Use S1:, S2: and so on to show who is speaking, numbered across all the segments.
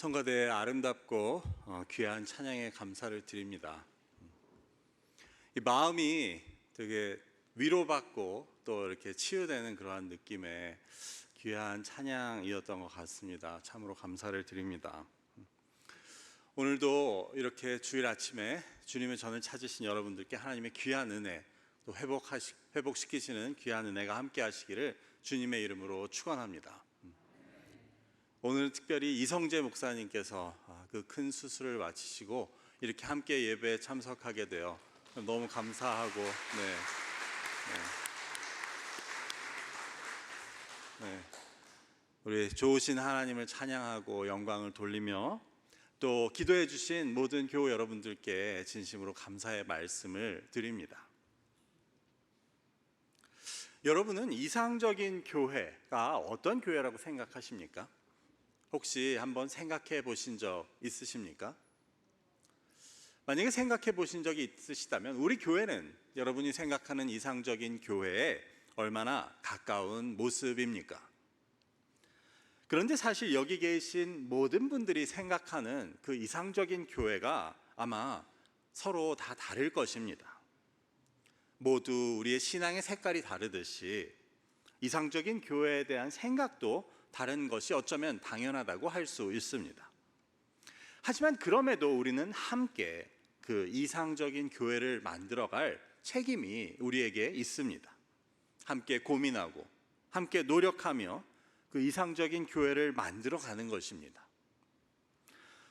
S1: 성가대의 아름답고 귀한 찬양에 감사를 드립니다. 이 마음이 되게 위로받고 또 이렇게 치유되는 그러한 느낌의 귀한 찬양이었던 것 같습니다. 참으로 감사를 드립니다. 오늘도 이렇게 주일 아침에 주님의 전을 찾으신 여러분들께 하나님의 귀한 은혜, 또 회복시키시는 귀한 은혜가 함께 하시기를 주님의 이름으로 축원합니다. 오늘 특별히 이성재 목사님께서 그 큰 수술을 마치시고 이렇게 함께 예배에 참석하게 되어 너무 감사하고 우리 좋으신 하나님을 찬양하고 영광을 돌리며 또 기도해 주신 모든 교우 여러분들께 진심으로 감사의 말씀을 드립니다. 여러분은 이상적인 교회가 어떤 교회라고 생각하십니까? 혹시 한번 생각해 보신 적 있으십니까? 만약에 생각해 보신 적이 있으시다면 우리 교회는 여러분이 생각하는 이상적인 교회에 얼마나 가까운 모습입니까? 그런데 사실 여기 계신 모든 분들이 생각하는 그 이상적인 교회가 아마 서로 다 다를 것입니다. 모두 우리의 신앙의 색깔이 다르듯이 이상적인 교회에 대한 생각도 다른 것이 어쩌면 당연하다고 할 수 있습니다. 하지만 그럼에도 우리는 함께 그 이상적인 교회를 만들어갈 책임이 우리에게 있습니다. 함께 고민하고 함께 노력하며 그 이상적인 교회를 만들어가는 것입니다.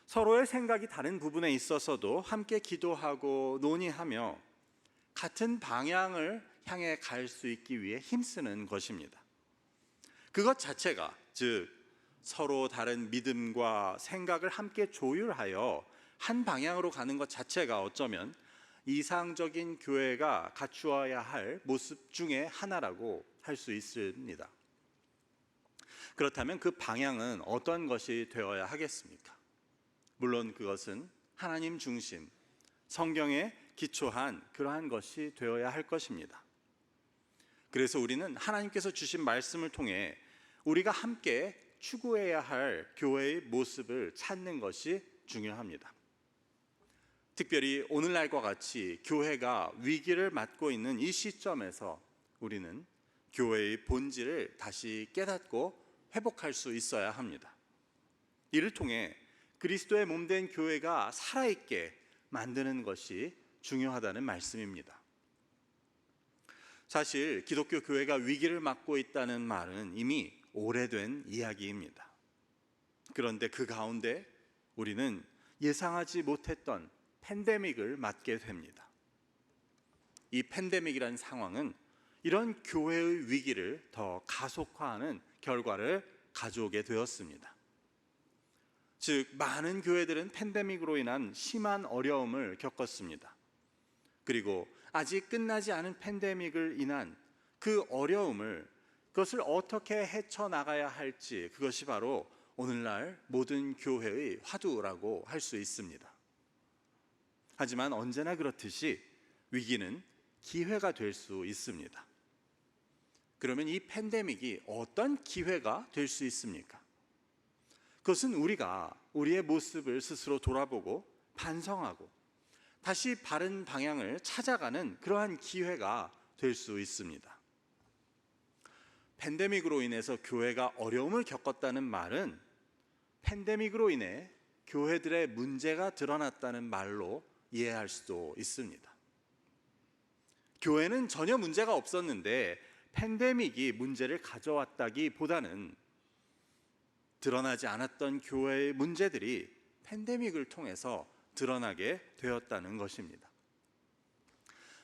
S1: 서로의 생각이 다른 부분에 있어서도 함께 기도하고 논의하며 같은 방향을 향해 갈 수 있기 위해 힘쓰는 것입니다. 그것 자체가 즉 서로 다른 믿음과 생각을 함께 조율하여 한 방향으로 가는 것 자체가 어쩌면 이상적인 교회가 갖추어야 할 모습 중에 하나라고 할 수 있습니다. 그렇다면 그 방향은 어떤 것이 되어야 하겠습니까? 물론 그것은 하나님 중심, 성경에 기초한 그러한 것이 되어야 할 것입니다. 그래서 우리는 하나님께서 주신 말씀을 통해 우리가 함께 추구해야 할 교회의 모습을 찾는 것이 중요합니다. 특별히 오늘날과 같이 교회가 위기를 맞고 있는 이 시점에서 우리는 교회의 본질을 다시 깨닫고 회복할 수 있어야 합니다. 이를 통해 그리스도의 몸된 교회가 살아있게 만드는 것이 중요하다는 말씀입니다. 사실 기독교 교회가 위기를 맞고 있다는 말은 이미 오래된 이야기입니다. 그런데 그 가운데 우리는 예상하지 못했던 팬데믹을 맞게 됩니다. 이 팬데믹이라는 상황은 이런 교회의 위기를 더 가속화하는 결과를 가져오게 되었습니다. 즉 많은 교회들은 팬데믹으로 인한 심한 어려움을 겪었습니다. 그리고 아직 끝나지 않은 팬데믹을 인한 그 어려움을 그것을 어떻게 헤쳐나가야 할지 그것이 바로 오늘날 모든 교회의 화두라고 할 수 있습니다. 하지만 언제나 그렇듯이 위기는 기회가 될 수 있습니다. 그러면 이 팬데믹이 어떤 기회가 될 수 있습니까? 그것은 우리가 우리의 모습을 스스로 돌아보고 반성하고 다시 바른 방향을 찾아가는 그러한 기회가 될 수 있습니다. 팬데믹으로 인해서 교회가 어려움을 겪었다는 말은 팬데믹으로 인해 교회들의 문제가 드러났다는 말로 이해할 수도 있습니다. 교회는 전혀 문제가 없었는데 팬데믹이 문제를 가져왔다기보다는 드러나지 않았던 교회의 문제들이 팬데믹을 통해서 드러나게 되었다는 것입니다.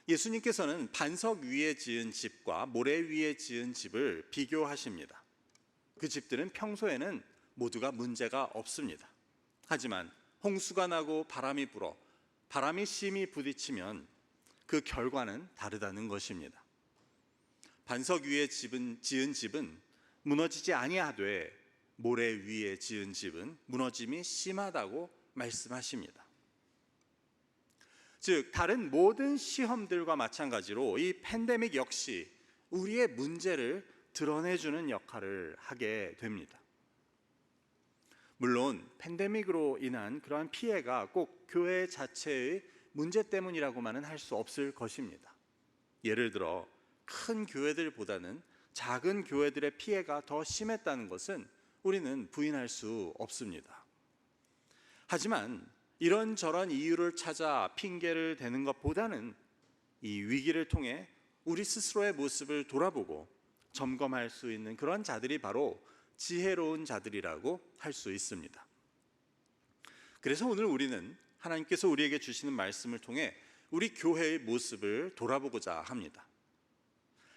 S1: 예수님께서는 반석 위에 지은 집과 모래 위에 지은 집을 비교하십니다. 그 집들은 평소에는 모두가 문제가 없습니다. 하지만 홍수가 나고 바람이 불어 바람이 심히 부딪히면 그 결과는 다르다는 것입니다. 반석 위에 지은 집은 무너지지 아니하되 모래 위에 지은 집은 무너짐이 심하다고 말씀하십니다. 즉 다른 모든 시험들과 마찬가지로 이 팬데믹 역시 우리의 문제를 드러내주는 역할을 하게 됩니다. 물론 팬데믹으로 인한 그러한 피해가 꼭 교회 자체의 문제 때문이라고만은 할 수 없을 것입니다. 예를 들어 큰 교회들보다는 작은 교회들의 피해가 더 심했다는 것은 우리는 부인할 수 없습니다. 하지만 이런저런 이유를 찾아 핑계를 대는 것보다는 이 위기를 통해 우리 스스로의 모습을 돌아보고 점검할 수 있는 그런 자들이 바로 지혜로운 자들이라고 할 수 있습니다. 그래서 오늘 우리는 하나님께서 우리에게 주시는 말씀을 통해 우리 교회의 모습을 돌아보고자 합니다.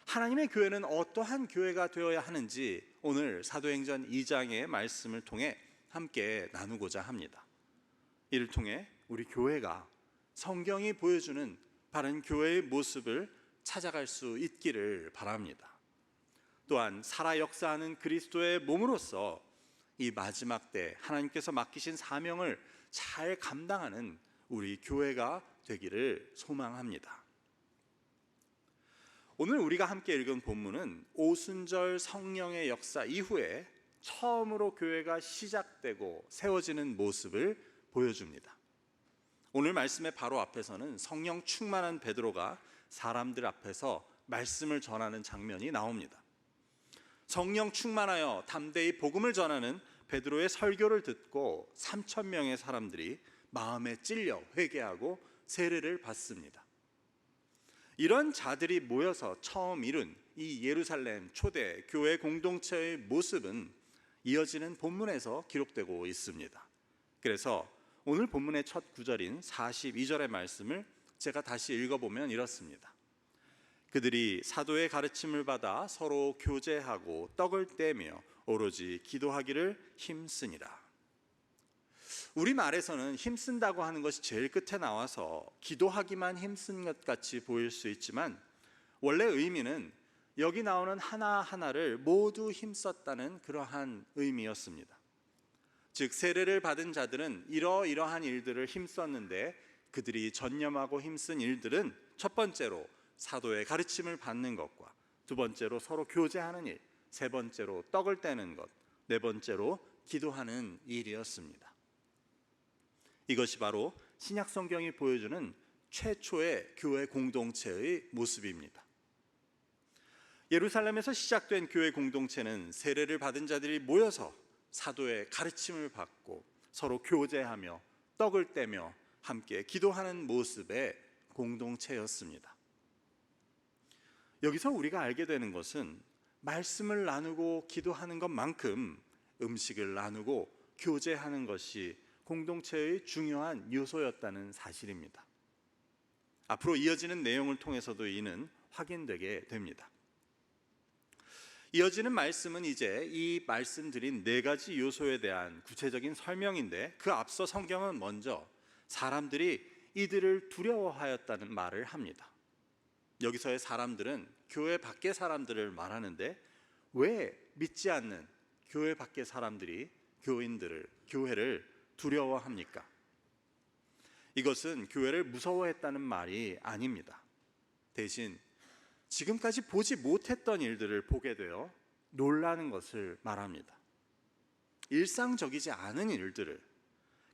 S1: 하나님의 교회는 어떠한 교회가 되어야 하는지 오늘 사도행전 2장의 말씀을 통해 함께 나누고자 합니다. 이를 통해 우리 교회가 성경이 보여주는 바른 교회의 모습을 찾아갈 수 있기를 바랍니다. 또한 살아 역사하는 그리스도의 몸으로서 이 마지막 때 하나님께서 맡기신 사명을 잘 감당하는 우리 교회가 되기를 소망합니다. 오늘 우리가 함께 읽은 본문은 오순절 성령의 역사 이후에 처음으로 교회가 시작되고 세워지는 모습을 보여줍니다. 오늘 말씀의 바로 앞에서는 성령 충만한 베드로가 사람들 앞에서 말씀을 전하는 장면이 나옵니다. 성령 충만하여 담대히 복음을 전하는 베드로의 설교를 듣고 3,000명의 사람들이 마음에 찔려 회개하고 세례를 받습니다. 이런 자들이 모여서 처음 이룬 이 예루살렘 초대 교회 공동체의 모습은 이어지는 본문에서 기록되고 있습니다. 그래서 오늘 본문의 첫 구절인 42절의 말씀을 제가 다시 읽어보면 이렇습니다. 그들이 사도의 가르침을 받아 서로 교제하고 떡을 떼며 오로지 기도하기를 힘쓰니라. 우리말에서는 힘쓴다고 하는 것이 제일 끝에 나와서 기도하기만 힘쓴 것 같이 보일 수 있지만 원래 의미는 여기 나오는 하나하나를 모두 힘썼다는 그러한 의미였습니다. 즉 세례를 받은 자들은 이러이러한 일들을 힘썼는데 그들이 전념하고 힘쓴 일들은 첫 번째로 사도의 가르침을 받는 것과 두 번째로 서로 교제하는 일, 세 번째로 떡을 떼는 것, 네 번째로 기도하는 일이었습니다. 이것이 바로 신약 성경이 보여주는 최초의 교회 공동체의 모습입니다. 예루살렘에서 시작된 교회 공동체는 세례를 받은 자들이 모여서 사도의 가르침을 받고 서로 교제하며 떡을 떼며 함께 기도하는 모습의 공동체였습니다. 여기서 우리가 알게 되는 것은 말씀을 나누고 기도하는 것만큼 음식을 나누고 교제하는 것이 공동체의 중요한 요소였다는 사실입니다. 앞으로 이어지는 내용을 통해서도 이는 확인되게 됩니다. 이어지는 말씀은 이제 이 말씀드린 네 가지 요소에 대한 구체적인 설명인데 그 앞서 성경은 먼저 사람들이 이들을 두려워하였다는 말을 합니다. 여기서의 사람들은 교회 밖의 사람들을 말하는데 왜 믿지 않는 교회 밖의 사람들이 교회를 두려워합니까? 이것은 교회를 무서워했다는 말이 아닙니다. 대신 지금까지 보지 못했던 일들을 보게 되어 놀라는 것을 말합니다. 일상적이지 않은 일들을,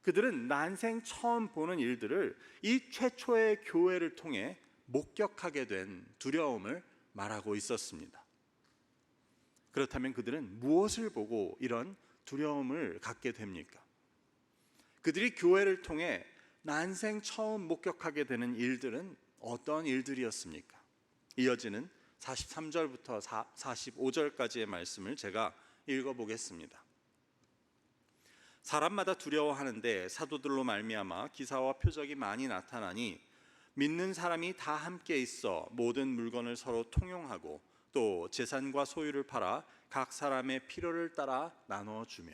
S1: 그들은 난생 처음 보는 일들을 이 최초의 교회를 통해 목격하게 된 두려움을 말하고 있었습니다. 그렇다면 그들은 무엇을 보고 이런 두려움을 갖게 됩니까? 그들이 교회를 통해 난생 처음 목격하게 되는 일들은 어떤 일들이었습니까? 이어지는 43절부터 45절까지의 말씀을 제가 읽어보겠습니다. 사람마다 두려워하는데 사도들로 말미암아 기사와 표적이 많이 나타나니 믿는 사람이 다 함께 있어 모든 물건을 서로 통용하고 또 재산과 소유를 팔아 각 사람의 필요를 따라 나눠주며.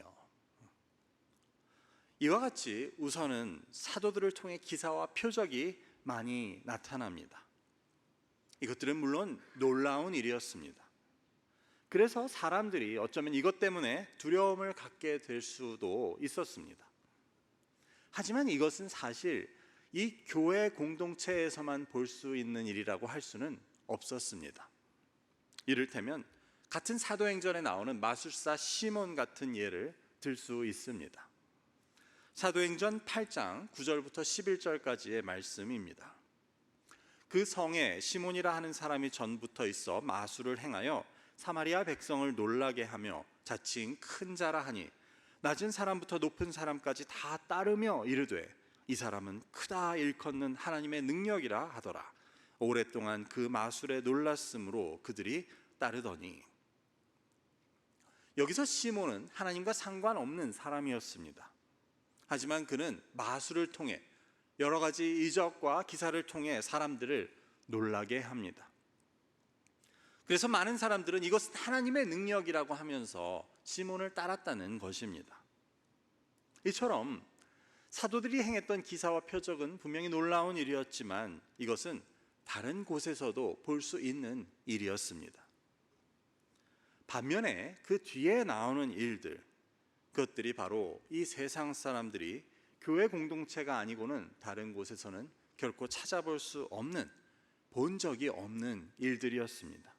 S1: 이와 같이 우선은 사도들을 통해 기사와 표적이 많이 나타납니다. 이것들은 물론 놀라운 일이었습니다. 그래서 사람들이 어쩌면 이것 때문에 두려움을 갖게 될 수도 있었습니다. 하지만 이것은 사실 이 교회 공동체에서만 볼 수 있는 일이라고 할 수는 없었습니다. 이를테면 같은 사도행전에 나오는 마술사 시몬 같은 예를 들 수 있습니다. 사도행전 8장 9절부터 11절까지의 말씀입니다. 그 성에 시몬이라 하는 사람이 전부터 있어 마술을 행하여 사마리아 백성을 놀라게 하며 자칭 큰 자라 하니 낮은 사람부터 높은 사람까지 다 따르며 이르되 이 사람은 크다 일컫는 하나님의 능력이라 하더라. 오랫동안 그 마술에 놀랐으므로 그들이 따르더니. 여기서 시몬은 하나님과 상관없는 사람이었습니다. 하지만 그는 마술을 통해 여러 가지 이적과 기사를 통해 사람들을 놀라게 합니다. 그래서 많은 사람들은 이것은 하나님의 능력이라고 하면서 시몬을 따랐다는 것입니다. 이처럼 사도들이 행했던 기사와 표적은 분명히 놀라운 일이었지만 이것은 다른 곳에서도 볼 수 있는 일이었습니다. 반면에 그 뒤에 나오는 일들, 그것들이 바로 이 세상 사람들이 교회 공동체가 아니고는 다른 곳에서는 결코 찾아볼 수 없는, 본 적이 없는 일들이었습니다.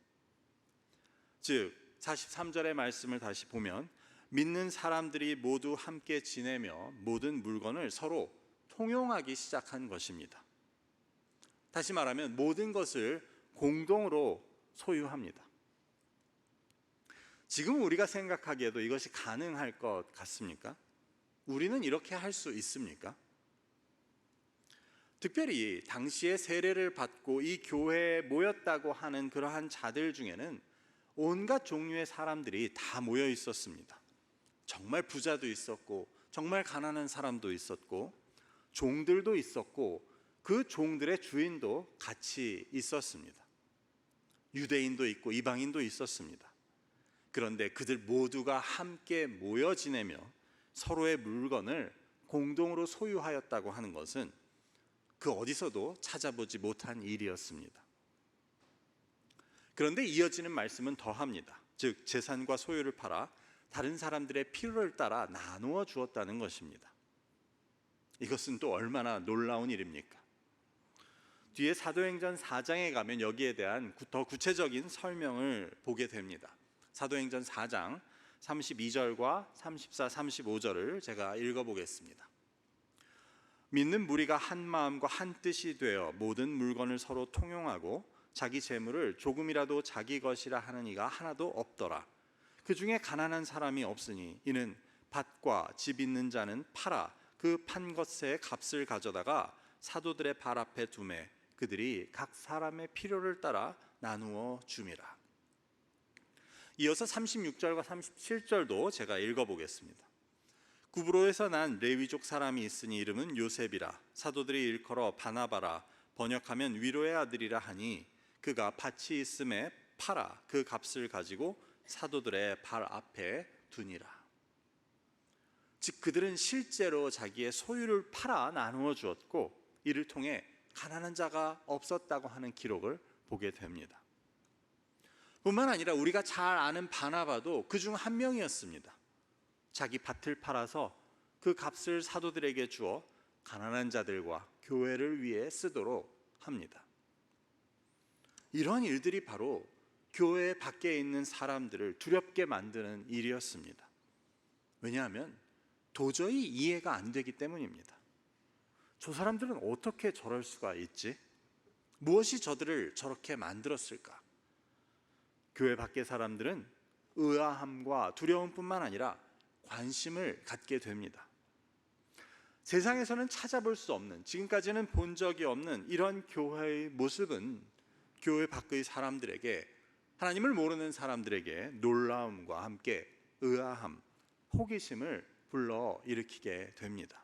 S1: 즉 43절의 말씀을 다시 보면 믿는 사람들이 모두 함께 지내며 모든 물건을 서로 통용하기 시작한 것입니다. 다시 말하면 모든 것을 공동으로 소유합니다. 지금 우리가 생각하기에도 이것이 가능할 것 같습니까? 우리는 이렇게 할 수 있습니까? 특별히 당시에 세례를 받고 이 교회에 모였다고 하는 그러한 자들 중에는 온갖 종류의 사람들이 다 모여 있었습니다. 정말 부자도 있었고 정말 가난한 사람도 있었고 종들도 있었고 그 종들의 주인도 같이 있었습니다. 유대인도 있고 이방인도 있었습니다. 그런데 그들 모두가 함께 모여 지내며 서로의 물건을 공동으로 소유하였다고 하는 것은 그 어디서도 찾아보지 못한 일이었습니다. 그런데 이어지는 말씀은 더합니다. 즉 재산과 소유를 팔아 다른 사람들의 필요를 따라 나누어 주었다는 것입니다. 이것은 또 얼마나 놀라운 일입니까? 뒤에 사도행전 4장에 가면 여기에 대한 더 구체적인 설명을 보게 됩니다. 사도행전 4장 32절과 34, 35절을 제가 읽어보겠습니다. 믿는 무리가 한 마음과 한 뜻이 되어 모든 물건을 서로 통용하고 자기 재물을 조금이라도 자기 것이라 하는 이가 하나도 없더라. 그 중에 가난한 사람이 없으니 이는 밭과 집 있는 자는 팔아 그 판 것의 값을 가져다가 사도들의 발 앞에 두매 그들이 각 사람의 필요를 따라 나누어 줌이라. 이어서 36절과 37절도 제가 읽어보겠습니다. 구브로에서 난 레위족 사람이 있으니 이름은 요셉이라. 사도들이 일컬어 바나바라 번역하면 위로의 아들이라 하니 그가 밭이 있음에 팔아 그 값을 가지고 사도들의 발 앞에 두니라. 즉 그들은 실제로 자기의 소유를 팔아 나누어 주었고 이를 통해 가난한 자가 없었다고 하는 기록을 보게 됩니다. 뿐만 아니라 우리가 잘 아는 바나바도 그중 한 명이었습니다. 자기 밭을 팔아서 그 값을 사도들에게 주어 가난한 자들과 교회를 위해 쓰도록 합니다. 이런 일들이 바로 교회 밖에 있는 사람들을 두렵게 만드는 일이었습니다. 왜냐하면 도저히 이해가 안 되기 때문입니다. 저 사람들은 어떻게 저럴 수가 있지? 무엇이 저들을 저렇게 만들었을까? 교회 밖의 사람들은 의아함과 두려움뿐만 아니라 관심을 갖게 됩니다. 세상에서는 찾아볼 수 없는, 지금까지는 본 적이 없는 이런 교회의 모습은 교회 밖의 사람들에게, 하나님을 모르는 사람들에게 놀라움과 함께 의아함, 호기심을 불러일으키게 됩니다.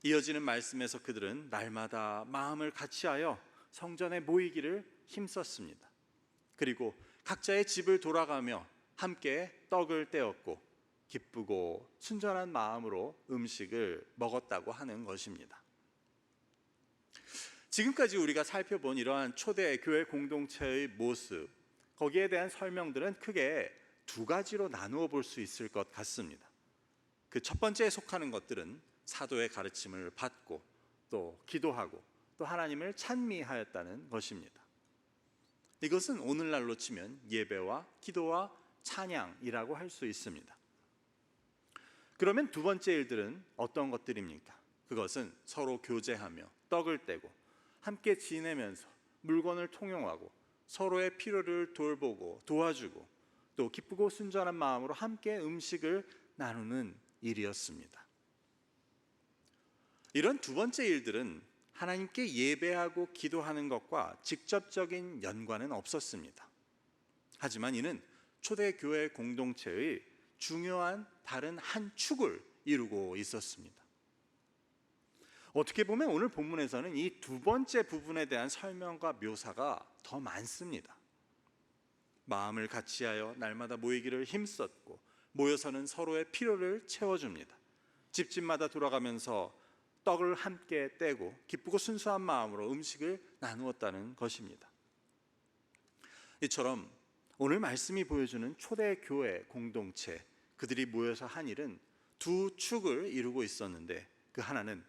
S1: 이어지는 말씀에서 그들은 날마다 마음을 같이하여 성전에 모이기를 힘썼습니다. 그리고 각자의 집을 돌아가며 함께 떡을 떼었고 기쁘고 순전한 마음으로 음식을 먹었다고 하는 것입니다. 지금까지 우리가 살펴본 이러한 초대 교회 공동체의 모습, 거기에 대한 설명들은 크게 두 가지로 나누어 볼 수 있을 것 같습니다. 그 첫 번째에 속하는 것들은 사도의 가르침을 받고 또 기도하고 또 하나님을 찬미하였다는 것입니다. 이것은 오늘날로 치면 예배와 기도와 찬양이라고 할 수 있습니다. 그러면 두 번째 일들은 어떤 것들입니까? 그것은 서로 교제하며 떡을 떼고 함께 지내면서 물건을 통용하고 서로의 필요를 돌보고 도와주고 또 기쁘고 순전한 마음으로 함께 음식을 나누는 일이었습니다. 이런 두 번째 일들은 하나님께 예배하고 기도하는 것과 직접적인 연관은 없었습니다. 하지만 이는 초대교회 공동체의 중요한 다른 한 축을 이루고 있었습니다. 어떻게 보면 오늘 본문에서는 이 두 번째 부분에 대한 설명과 묘사가 더 많습니다. 마음을 같이하여 날마다 모이기를 힘썼고 모여서는 서로의 필요를 채워줍니다. 집집마다 돌아가면서 떡을 함께 떼고 기쁘고 순수한 마음으로 음식을 나누었다는 것입니다. 이처럼 오늘 말씀이 보여주는 초대교회 공동체, 그들이 모여서 한 일은 두 축을 이루고 있었는데 그 하나는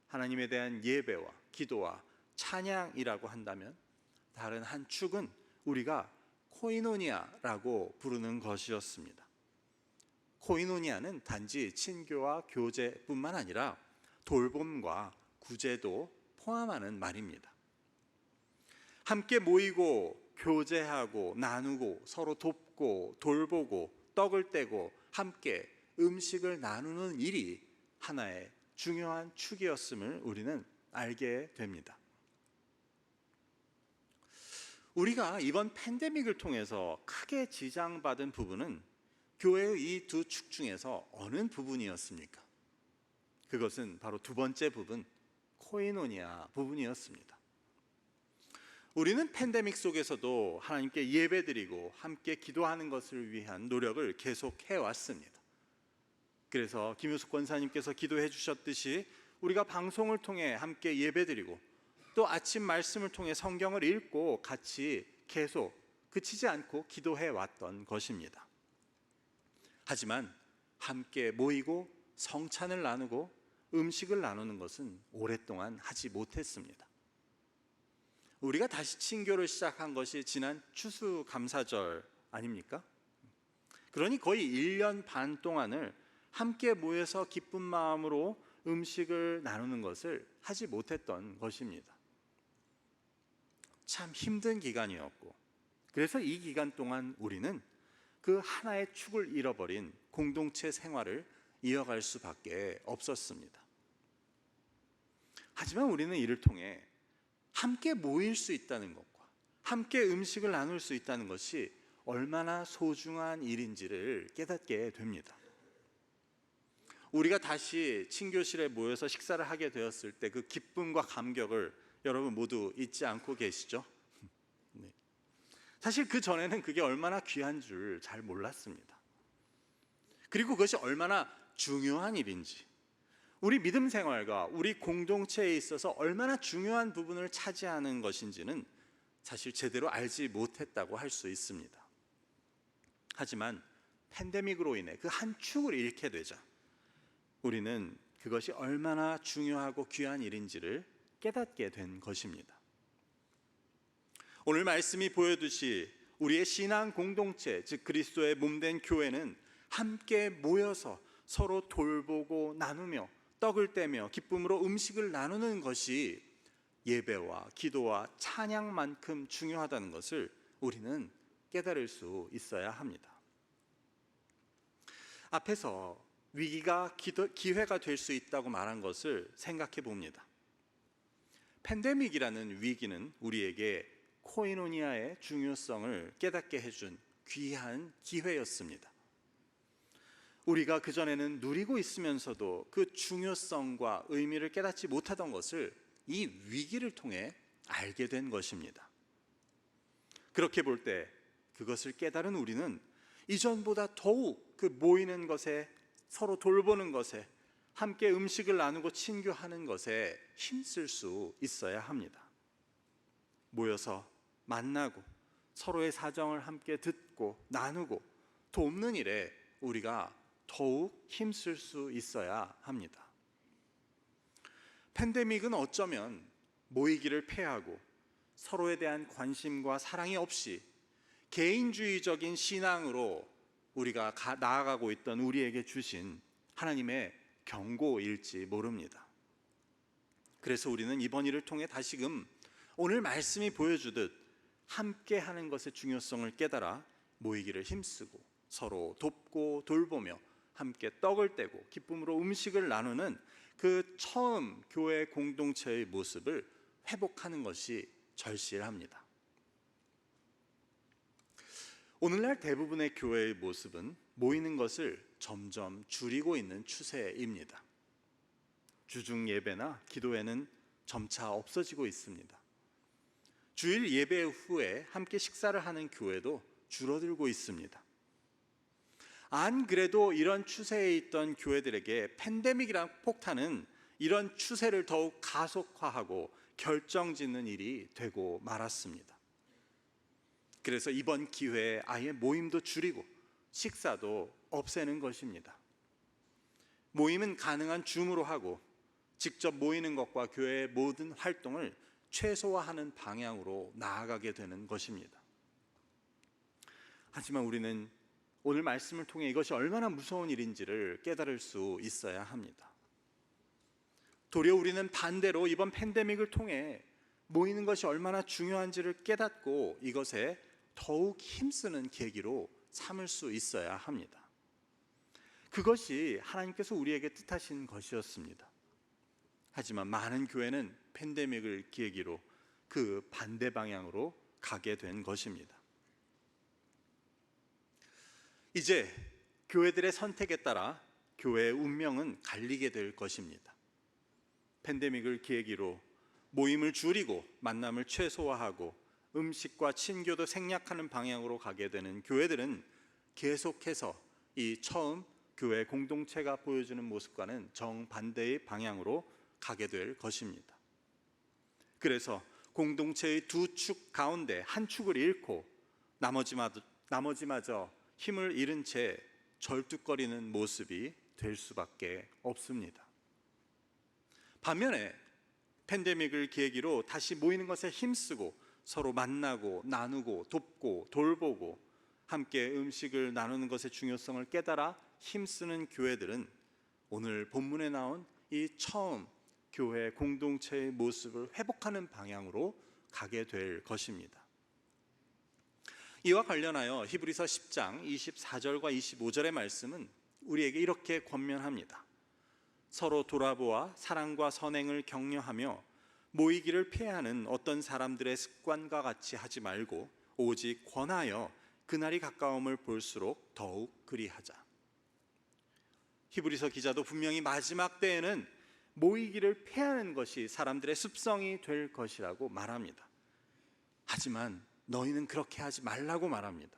S1: 하나님에 대한 예배와 기도와 찬양이라고 한다면 다른 한 축은 우리가 코이노니아라고 부르는 것이었습니다. 코이노니아는 단지 친교와 교제뿐만 아니라 돌봄과 구제도 포함하는 말입니다. 함께 모이고 교제하고 나누고 서로 돕고 돌보고 떡을 떼고 함께 음식을 나누는 일이 하나의 중요한 축이었음을 우리는 알게 됩니다. 우리가 이번 팬데믹을 통해서 크게 지장받은 부분은 교회의 이 두 축 중에서 어느 부분이었습니까? 그것은 바로 두 번째 부분, 코이노니아 부분이었습니다. 우리는 팬데믹 속에서도 하나님께 예배드리고 함께 기도하는 것을 위한 노력을 계속해 왔습니다. 그래서 김효숙 권사님께서 기도해 주셨듯이 우리가 방송을 통해 함께 예배드리고 또 아침 말씀을 통해 성경을 읽고 같이 계속 그치지 않고 기도해 왔던 것입니다. 하지만 함께 모이고 성찬을 나누고 음식을 나누는 것은 오랫동안 하지 못했습니다. 우리가 다시 친교를 시작한 것이 지난 추수감사절 아닙니까? 그러니 거의 1년 반 동안을 함께 모여서 기쁜 마음으로 음식을 나누는 것을 하지 못했던 것입니다. 참 힘든 기간이었고 그래서 이 기간 동안 우리는 그 하나의 축을 잃어버린 공동체 생활을 이어갈 수밖에 없었습니다. 하지만 우리는 이를 통해 함께 모일 수 있다는 것과 함께 음식을 나눌 수 있다는 것이 얼마나 소중한 일인지를 깨닫게 됩니다. 우리가 다시 친교실에 모여서 식사를 하게 되었을 때 그 기쁨과 감격을 여러분 모두 잊지 않고 계시죠? 네. 사실 그 전에는 그게 얼마나 귀한 줄 잘 몰랐습니다. 그리고 그것이 얼마나 중요한 일인지, 우리 믿음 생활과 우리 공동체에 있어서 얼마나 중요한 부분을 차지하는 것인지는 사실 제대로 알지 못했다고 할 수 있습니다. 하지만 팬데믹으로 인해 그 한 축을 잃게 되자 우리는 그것이 얼마나 중요하고 귀한 일인지를 깨닫게 된 것입니다. 오늘 말씀이 보여주시 우리의 신앙 공동체, 즉 그리스도의 몸된 교회는 함께 모여서 서로 돌보고 나누며 떡을 떼며 기쁨으로 음식을 나누는 것이 예배와 기도와 찬양만큼 중요하다는 것을 우리는 깨달을 수 있어야 합니다. 앞에서 위기가 기회가 될 수 있다고 말한 것을 생각해 봅니다. 팬데믹이라는 위기는 우리에게 코이노니아의 중요성을 깨닫게 해준 귀한 기회였습니다. 우리가 그전에는 누리고 있으면서도 그 중요성과 의미를 깨닫지 못하던 것을 이 위기를 통해 알게 된 것입니다. 그렇게 볼 때 그것을 깨달은 우리는 이전보다 더욱 그 모이는 것에, 서로 돌보는 것에, 함께 음식을 나누고 친교하는 것에 힘쓸 수 있어야 합니다. 모여서 만나고 서로의 사정을 함께 듣고 나누고 돕는 일에 우리가 더욱 힘쓸 수 있어야 합니다. 팬데믹은 어쩌면 모이기를 패하고 서로에 대한 관심과 사랑이 없이 개인주의적인 신앙으로 우리가 나아가고 있던 우리에게 주신 하나님의 경고일지 모릅니다. 그래서 우리는 이번 일을 통해 다시금 오늘 말씀이 보여주듯 함께 하는 것의 중요성을 깨달아 모이기를 힘쓰고 서로 돕고 돌보며 함께 떡을 떼고 기쁨으로 음식을 나누는 그 처음 교회 공동체의 모습을 회복하는 것이 절실합니다. 오늘날 대부분의 교회의 모습은 모이는 것을 점점 줄이고 있는 추세입니다. 주중 예배나 기도회는 점차 없어지고 있습니다. 주일 예배 후에 함께 식사를 하는 교회도 줄어들고 있습니다. 안 그래도 이런 추세에 있던 교회들에게 팬데믹이란 폭탄은 이런 추세를 더욱 가속화하고 결정짓는 일이 되고 말았습니다. 그래서 이번 기회에 아예 모임도 줄이고 식사도 없애는 것입니다. 모임은 가능한 줌으로 하고 직접 모이는 것과 교회의 모든 활동을 최소화하는 방향으로 나아가게 되는 것입니다. 하지만 우리는 오늘 말씀을 통해 이것이 얼마나 무서운 일인지를 깨달을 수 있어야 합니다. 도리어 우리는 반대로 이번 팬데믹을 통해 모이는 것이 얼마나 중요한지를 깨닫고 이것에 더욱 힘쓰는 계기로 삼을 수 있어야 합니다. 그것이 하나님께서 우리에게 뜻하신 것이었습니다. 하지만 많은 교회는 팬데믹을 계기로 그 반대 방향으로 가게 된 것입니다. 이제 교회들의 선택에 따라 교회의 운명은 갈리게 될 것입니다. 팬데믹을 계기로 모임을 줄이고 만남을 최소화하고 음식과 친교도 생략하는 방향으로 가게 되는 교회들은 계속해서 이 처음 교회 공동체가 보여주는 모습과는 정반대의 방향으로 가게 될 것입니다. 그래서 공동체의 두 축 가운데 한 축을 잃고 나머지마저 힘을 잃은 채 절뚝거리는 모습이 될 수밖에 없습니다. 반면에 팬데믹을 계기로 다시 모이는 것에 힘쓰고 서로 만나고 나누고 돕고 돌보고 함께 음식을 나누는 것의 중요성을 깨달아 힘쓰는 교회들은 오늘 본문에 나온 이 처음 교회 공동체의 모습을 회복하는 방향으로 가게 될 것입니다. 이와 관련하여 히브리서 10장 24절과 25절의 말씀은 우리에게 이렇게 권면합니다. 서로 돌아보아 사랑과 선행을 격려하며 모이기를 피하는 어떤 사람들의 습관과 같이 하지 말고 오직 권하여 그날이 가까움을 볼수록 더욱 그리하자. 히브리서 기자도 분명히 마지막 때에는 모이기를 피하는 것이 사람들의 습성이 될 것이라고 말합니다. 하지만 너희는 그렇게 하지 말라고 말합니다.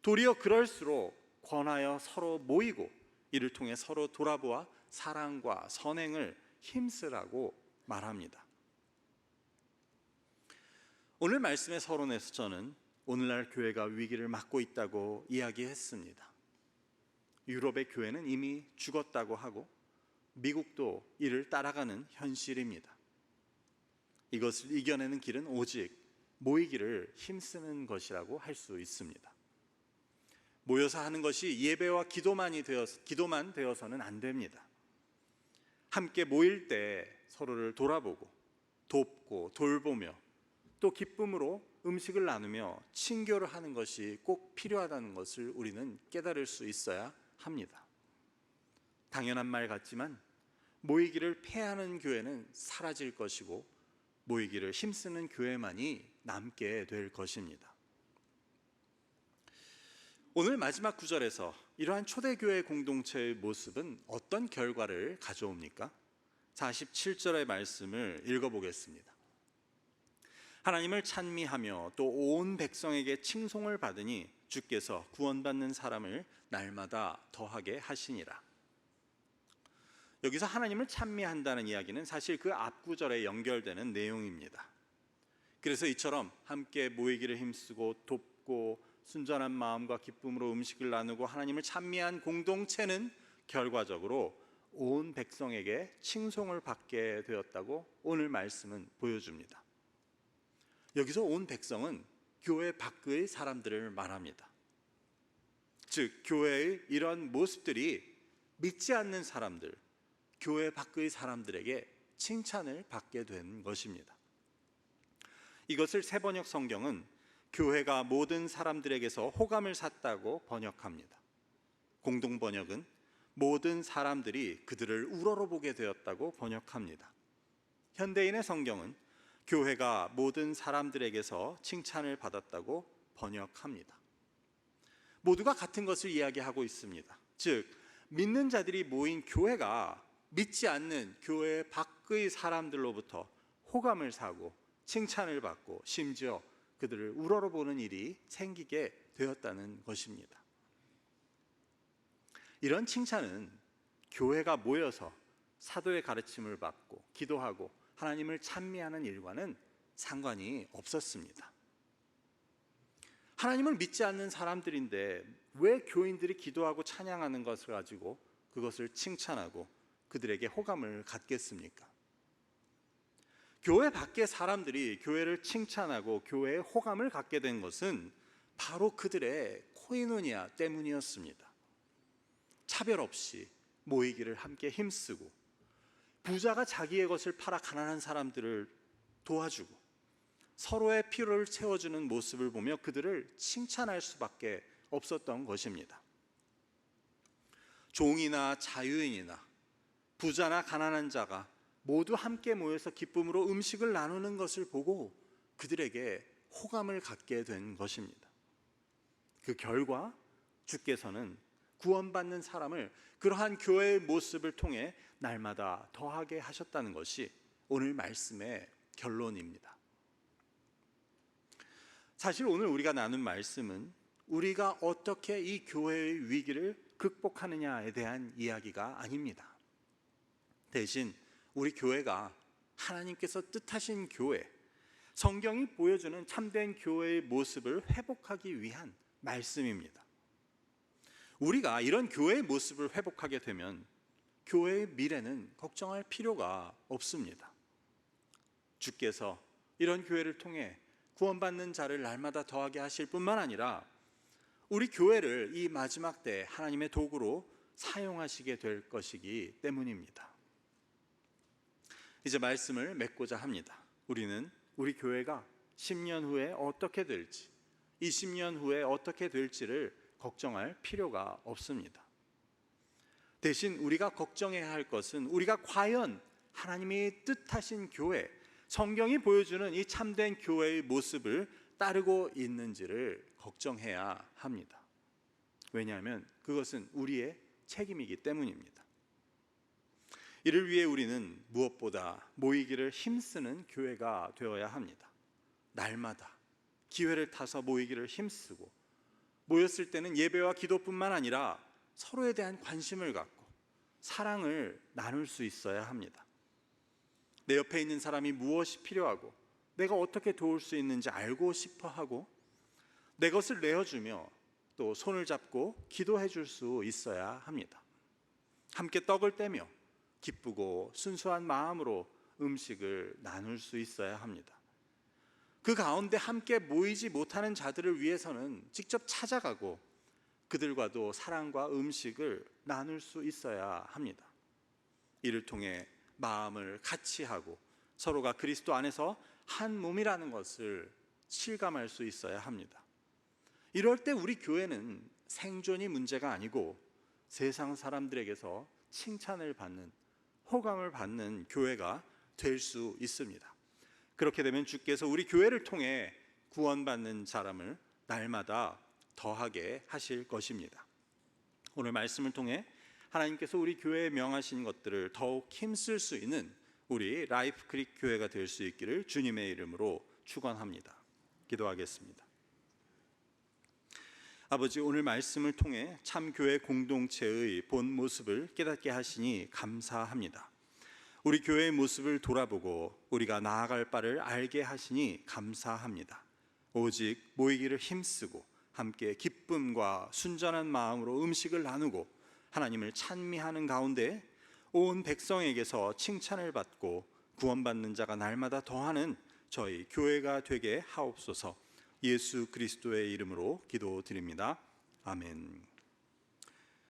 S1: 도리어 그럴수록 권하여 서로 모이고 이를 통해 서로 돌아보아 사랑과 선행을 힘쓰라고 말합니다. 오늘 말씀의 서론에서 저는 오늘날 교회가 위기를 맞고 있다고 이야기했습니다. 유럽의 교회는 이미 죽었다고 하고 미국도 이를 따라가는 현실입니다. 이것을 이겨내는 길은 오직 모이기를 힘쓰는 것이라고 할 수 있습니다. 모여서 하는 것이 예배와 기도만 되어서는 안 됩니다. 함께 모일 때 서로를 돌아보고 돕고 돌보며 또 기쁨으로 음식을 나누며 친교를 하는 것이 꼭 필요하다는 것을 우리는 깨달을 수 있어야 합니다. 당연한 말 같지만 모이기를 폐하는 교회는 사라질 것이고 모이기를 힘쓰는 교회만이 남게 될 것입니다. 오늘 마지막 구절에서 이러한 초대교회 공동체의 모습은 어떤 결과를 가져옵니까? 47절의 말씀을 읽어보겠습니다. 하나님을 찬미하며 또 온 백성에게 칭송을 받으니 주께서 구원받는 사람을 날마다 더하게 하시니라. 여기서 하나님을 찬미한다는 이야기는 사실 그 앞구절에 연결되는 내용입니다. 그래서 이처럼 함께 모이기를 힘쓰고 돕고 순전한 마음과 기쁨으로 음식을 나누고 하나님을 찬미한 공동체는 결과적으로 온 백성에게 칭송을 받게 되었다고 오늘 말씀은 보여줍니다. 여기서 온 백성은 교회 밖의 사람들을 말합니다. 즉 교회의 이런 모습들이 믿지 않는 사람들, 교회 밖의 사람들에게 칭찬을 받게 된 것입니다. 이것을 새번역 성경은 교회가 모든 사람들에게서 호감을 샀다고 번역합니다. 공동 번역은 모든 사람들이 그들을 우러러보게 되었다고 번역합니다. 현대인의 성경은 교회가 모든 사람들에게서 칭찬을 받았다고 번역합니다. 모두가 같은 것을 이야기하고 있습니다. 즉, 믿는 자들이 모인 교회가 믿지 않는 교회 밖의 사람들로부터 호감을 사고 칭찬을 받고 심지어 그들을 우러러보는 일이 생기게 되었다는 것입니다. 이런 칭찬은 교회가 모여서 사도의 가르침을 받고 기도하고 하나님을 찬미하는 일과는 상관이 없었습니다. 하나님을 믿지 않는 사람들인데 왜 교인들이 기도하고 찬양하는 것을 가지고 그것을 칭찬하고 그들에게 호감을 갖겠습니까? 교회 밖의 사람들이 교회를 칭찬하고 교회에 호감을 갖게 된 것은 바로 그들의 코이노니아 때문이었습니다. 차별 없이 모이기를 함께 힘쓰고 부자가 자기의 것을 팔아 가난한 사람들을 도와주고 서로의 필요를 채워주는 모습을 보며 그들을 칭찬할 수밖에 없었던 것입니다. 종이나 자유인이나 부자나 가난한 자가 모두 함께 모여서 기쁨으로 음식을 나누는 것을 보고 그들에게 호감을 갖게 된 것입니다. 그 결과 주께서는 구원받는 사람을 그러한 교회의 모습을 통해 날마다 더하게 하셨다는 것이 오늘 말씀의 결론입니다. 사실 오늘 우리가 나눈 말씀은 우리가 어떻게 이 교회의 위기를 극복하느냐에 대한 이야기가 아닙니다. 대신 우리 교회가 하나님께서 뜻하신 교회, 성경이 보여주는 참된 교회의 모습을 회복하기 위한 말씀입니다. 우리가 이런 교회의 모습을 회복하게 되면 교회의 미래는 걱정할 필요가 없습니다. 주께서 이런 교회를 통해 구원받는 자를 날마다 더하게 하실 뿐만 아니라 우리 교회를 이 마지막 때 하나님의 도구로 사용하시게 될 것이기 때문입니다. 이제 말씀을 맺고자 합니다. 우리는 우리 교회가 10년 후에 어떻게 될지, 20년 후에 어떻게 될지를 걱정할 필요가 없습니다. 대신 우리가 걱정해야 할 것은 우리가 과연 하나님이 뜻하신 교회, 성경이 보여주는 이 참된 교회의 모습을 따르고 있는지를 걱정해야 합니다. 왜냐하면 그것은 우리의 책임이기 때문입니다. 이를 위해 우리는 무엇보다 모이기를 힘쓰는 교회가 되어야 합니다. 날마다 기회를 타서 모이기를 힘쓰고 모였을 때는 예배와 기도뿐만 아니라 서로에 대한 관심을 갖고 사랑을 나눌 수 있어야 합니다. 내 옆에 있는 사람이 무엇이 필요하고 내가 어떻게 도울 수 있는지 알고 싶어 하고 내 것을 내어주며 또 손을 잡고 기도해 줄 수 있어야 합니다. 함께 떡을 떼며 기쁘고 순수한 마음으로 음식을 나눌 수 있어야 합니다. 그 가운데 함께 모이지 못하는 자들을 위해서는 직접 찾아가고 그들과도 사랑과 음식을 나눌 수 있어야 합니다. 이를 통해 마음을 같이 하고 서로가 그리스도 안에서 한 몸이라는 것을 실감할 수 있어야 합니다. 이럴 때 우리 교회는 생존이 문제가 아니고 세상 사람들에게서 칭찬을 받는, 호감을 받는 교회가 될 수 있습니다. 그렇게 되면 주께서 우리 교회를 통해 구원받는 사람을 날마다 더하게 하실 것입니다. 오늘 말씀을 통해 하나님께서 우리 교회에 명하신 것들을 더욱 힘쓸 수 있는 우리 라이프 크릭 교회가 될 수 있기를 주님의 이름으로 축원합니다. 기도하겠습니다. 아버지, 오늘 말씀을 통해 참 교회 공동체의 본 모습을 깨닫게 하시니 감사합니다. 우리 교회의 모습을 돌아보고 우리가 나아갈 바를 알게 하시니 감사합니다. 오직 모이기를 힘쓰고 함께 기쁨과 순전한 마음으로 음식을 나누고 하나님을 찬미하는 가운데 온 백성에게서 칭찬을 받고 구원받는 자가 날마다 더하는 저희 교회가 되게 하옵소서. 예수 그리스도의 이름으로 기도드립니다. 아멘.